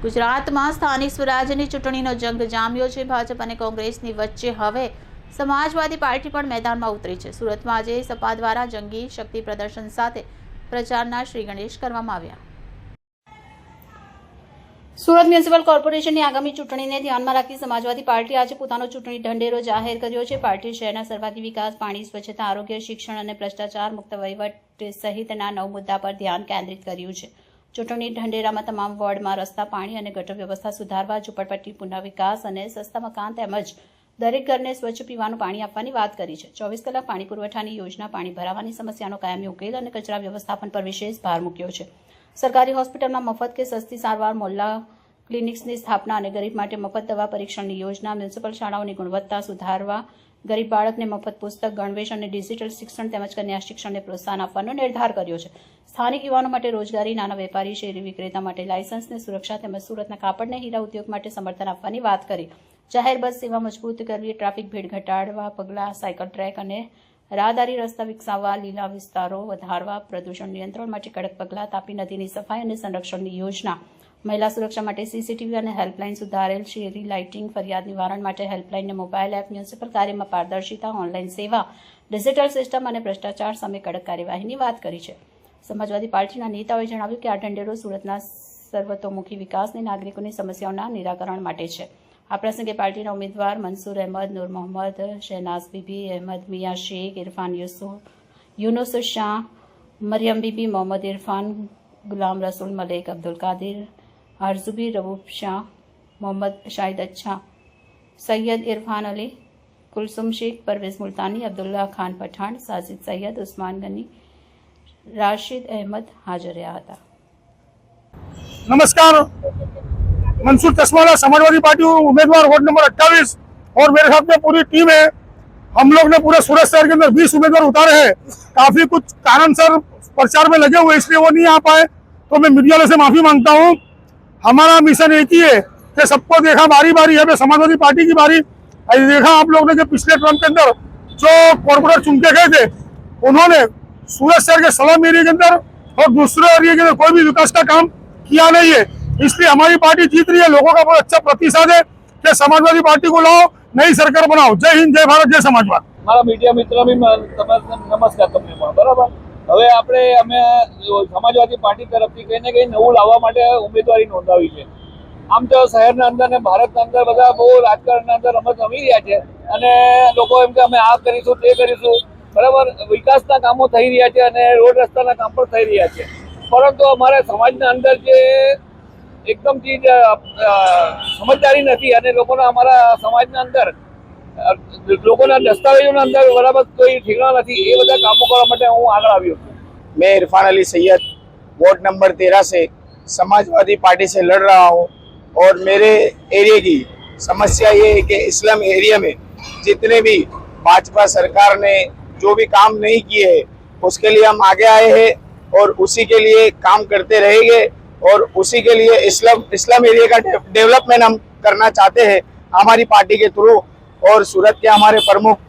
ગુજરાતમાં સ્થાનિક સ્વરાજ્યની ચૂંટણીનો જંગ જામ્યો છે। ભાજપ અને કોંગ્રેસની વચ્ચે હવે સમાજવાદી પાર્ટી પણ મેદાનમાં ઉતરી છે। સુરતમાં આજે સપા દ્વારા જંગી શક્તિ પ્રદર્શન સાથે પ્રચારના શ્રી ગણેશ કરવામાં આવ્યા। સુરત મ્યુનિસિપલ કોર્પોરેશનની આગામી ચૂંટણીને ધ્યાનમાં રાખી સમાજવાદી પાર્ટી આજે પોતાનો ચૂંટણી ઢંઢેરો જાહેર કર્યો છે। પાર્ટી શહેરના સર્વાંગી વિકાસ, પાણી, સ્વચ્છતા, આરોગ્ય, શિક્ષણ અને ભ્રષ્ટાચાર મુક્ત વહીવટ સહિતના 9 મુદ્દા પર ધ્યાન કેન્દ્રિત કર્યું છે। ચૂંટણી ઢંઢેરામાં તમામ વોર્ડમાં રસ્તા, પાણી અને ગટર વ્યવસ્થા સુધારવા, ઝૂંપડપટ્ટી પુનઃવિકાસ અને સસ્તા મકાન તેમજ દરેક ઘરને સ્વચ્છ પીવાનું પાણી આપવાની વાત કરી છે। 24 કલાક પાણી પુરવઠાની યોજના, પાણી ભરાવાની સમસ્યાનો કાયમી ઉકેલ અને કચરા વ્યવસ્થાપન પર વિશેષ ભાર મૂક્યો છે। સરકારી હોસ્પિટલમાં મફત કે સસ્તી સારવાર, મોહલ્લા ક્લિનિક્સની સ્થાપના અને ગરીબ માટે મફત દવા પરીક્ષણની યોજના, મ્યુનિસિપલ શાળાઓની ગુણવત્તા સુધારવા, ગરીબ બાળકને મફત પુસ્તક, ગણવેશ અને ડિજિટલ શિક્ષણ તેમજ કન્યા શિક્ષણને પ્રોત્સાહન આપવાનો નિર્ધાર કર્યો છે। સ્થાનિક યુવાનો માટે રોજગારી, નાના વેપારી, શેરી વિક્રેતા માટે લાયસન્સની સુરક્ષા તેમજ સુરતના કાપડ અને હીરા ઉદ્યોગ માટે સમર્થન આપવાની વાત કરી। જાહેર બસ સેવા મજબૂત કરવી, ટ્રાફિક ભીડ ઘટાડવા પગલાં, સાયકલ ટ્રેક અને રાહદારી રસ્તા વિકસાવવા, લીલા વિસ્તારો વધારવા, પ્રદૂષણ નિયંત્રણ માટે કડક પગલાં, તાપી નદીની સફાઈ અને સંરક્ષણની યોજના, મહિલા સુરક્ષા માટે સીસીટીવી અને હેલ્પલાઇન સુધારેલ, શેરી લાઇટિંગ, ફરિયાદ નિવારણ માટે હેલ્પલાઇન અને મોબાઈલ એપ, મ્યુનિસિપલ કાર્યમાં પારદર્શિતા, ઓનલાઈન સેવા, ડિજિટલ સિસ્ટમ અને ભ્રષ્ટાચાર સામે કડક કાર્યવાહીની વાત કરી છે। સમાજવાદી પાર્ટીના નેતાઓએ જણાવ્યું કે આ ઢંઢેરો સુરતના સર્વતોમુખી વિકાસની, નાગરિકોની સમસ્યાઓના નિરાકરણ માટે છે। આ પ્રસંગે પાર્ટીના ઉમેદવાર મંસૂર અહેમદ, નૂર મોહમ્મદ, શહેનાઝ બીબી, અહેમદ મિયા શેખ, ઇરફાન યુનુસ શાહ, મરિયમ બીબી, મોહમ્મદ ઇરફાન, ગુલામ રસૂલ મલિક, અબ્દુલ કાदिर, आरजुबी, रवूफ शाह, मोहम्मद शाहिद अच्छा, सैयद इरफान अली, कुलसुम शेख, परवेज मुल्तानी, अब्दुल्ला खान पठान, साजिद सैयद, उस्मान गनी, राशिद अहमद हाजिर रहा था। नमस्कार, मंसूर चश्माला समाजवादी पार्टी उम्मीदवार वार्ड नंबर 28 और मेरे साथ में पूरी टीम है। हम लोग ने पूरे सूरत शहर के अंदर 20 उम्मीदवार उतारे हैं। काफी कुछ कारणसर प्रचार में लगे हुए इसलिए वो नहीं आ पाए, तो मैं मीडिया वालों से माफी मांगता हूँ। हमारा मिशन एक ही है कि सबको देखा बारी बारी है, समाजवादी पार्टी की बारी। देखा आप लोगों ने कि पिछले टर्म के अंदर जो कॉर्पोरेट चुन के गए थे, उन्होंने सूरत शहर के सलम एरिया के अंदर और दूसरे एरिया के अंदर कोई भी विकास का काम किया नहीं है। इसलिए हमारी पार्टी जीत रही है। लोगों का बहुत अच्छा प्रतिसाद है कि समाजवादी पार्टी को लाओ, नई सरकार बनाओ। जय हिंद, जय भारत, जय समाजवाद। मारा मीडिया मित्रों भी नमस्कार તમને પણ બરાબર। હવે અમે સમાજવાદી પાર્ટી તરફથી કહીને કઈ નવું લાવવા માટે ઉમેદવારી નોંધાવી છે। આમ તો શહેરના અંદર ને ભારતના અંદર બધા બહુ રાજકારણના અંદર રમત રમી રહ્યા છે અને લોકો એમ કે અમે આ કરીશું તે કરીશું બરાબર, વિકાસના કામો થઈ રહ્યા છે અને રોડ રસ્તાના કામ પણ થઈ રહ્યા છે, પરંતુ અમારે સમાજના અંદર જે એકદમથી સમજદારી નથી અને લોકોના અમારા સમાજના અંદર लोगों दस्तावेजों अंदर बराबर कोई ठिकाना नहीं, ये બધા કામો કરવા માટે હું આગળ આવ્યો છું। मैं इरफान अली सैयद वार्ड नंबर 13 से समाजवादी पार्टी से लड़ रहा हूँ और मेरे एरिया की समस्या ये है कि इस्लाम एरिया में जितने भी भाजपा सरकार ने जो भी काम नहीं किए है उसके लिए हम आगे आए हैं और उसी के लिए काम करते रहेंगे और उसी के लिए इस्लाम एरिया का डेवलपमेंट हम करना चाहते हैं हमारी पार्टी के थ्रू। और सूरत के हमारे प्रमुख